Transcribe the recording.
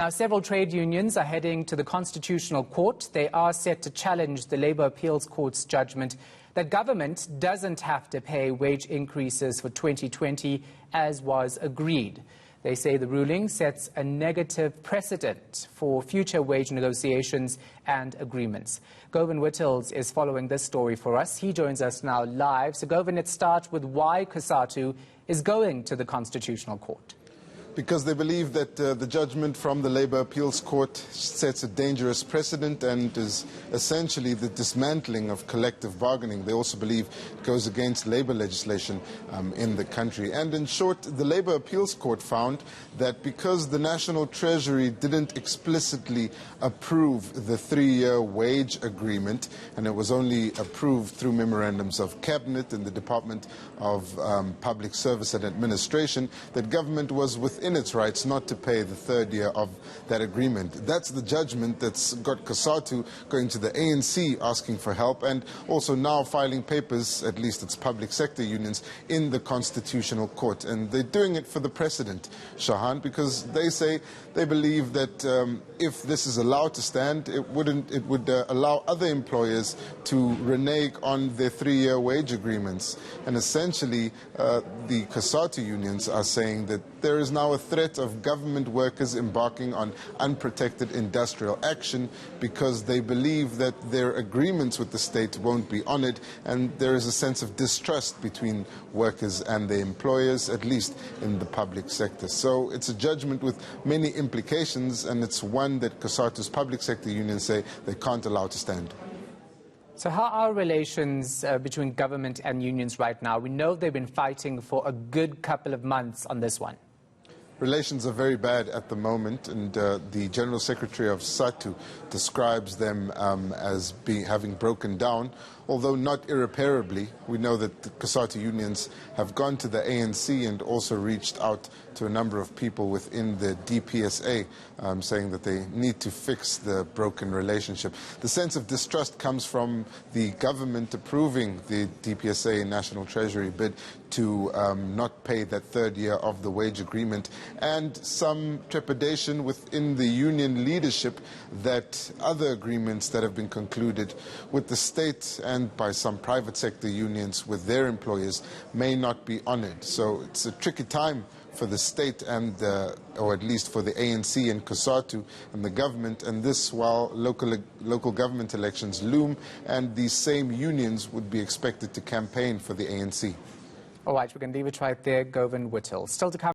Now, several trade unions are heading to the Constitutional Court. They are set to challenge the Labour Appeals Court's judgment that government doesn't have to pay wage increases for 2020 as was agreed. They say the ruling sets a negative precedent for future wage negotiations and agreements. Govan Whittles is following this story for us. He joins us now live. So, Govan, let's start with why COSATU is going to the Constitutional Court. Because they believe that the judgment from the Labour Appeals Court sets a dangerous precedent and is essentially the dismantling of collective bargaining. They also believe it goes against labour legislation in the country. And in short, the Labour Appeals Court found that because the National Treasury didn't explicitly approve the 3-year wage agreement, and it was only approved through memorandums of Cabinet and the Department of Public Service and Administration, that government was within its rights not to pay the 3rd year of that agreement. That's the judgment that's got COSATU going to the ANC asking for help, and also now filing papers, at least its public sector unions, in the Constitutional Court. And they're doing it for the precedent, Shahan, because they say they believe that if this is allowed to stand, it would allow other employers to renege on their 3-year wage agreements. And essentially, the COSATU unions are saying that there is now a threat of government workers embarking on unprotected industrial action because they believe that their agreements with the state won't be honoured, and there is a sense of distrust between workers and their employers, at least in the public sector. So it's a judgment with many implications, and it's one that COSATU's public sector unions say they can't allow to stand. So how are relations between government and unions right now? We know they've been fighting for a good couple of months on this one. Relations are very bad at the moment, and the General Secretary of SATU describes them as having broken down, although not irreparably. We know that the COSATU unions have gone to the ANC and also reached out to a number of people within the DPSA, saying that they need to fix the broken relationship. The sense of distrust comes from the government approving the DPSA National Treasury bid to not pay that 3rd year of the wage agreement, and some trepidation within the union leadership that other agreements that have been concluded with the state and by some private sector unions with their employers may not be honoured. So it's a tricky time for the state and, or at least for the ANC and COSATU and the government, and this while local government elections loom, and these same unions would be expected to campaign for the ANC. All right, we're going to leave it right there. Govan Whittles. Still to come.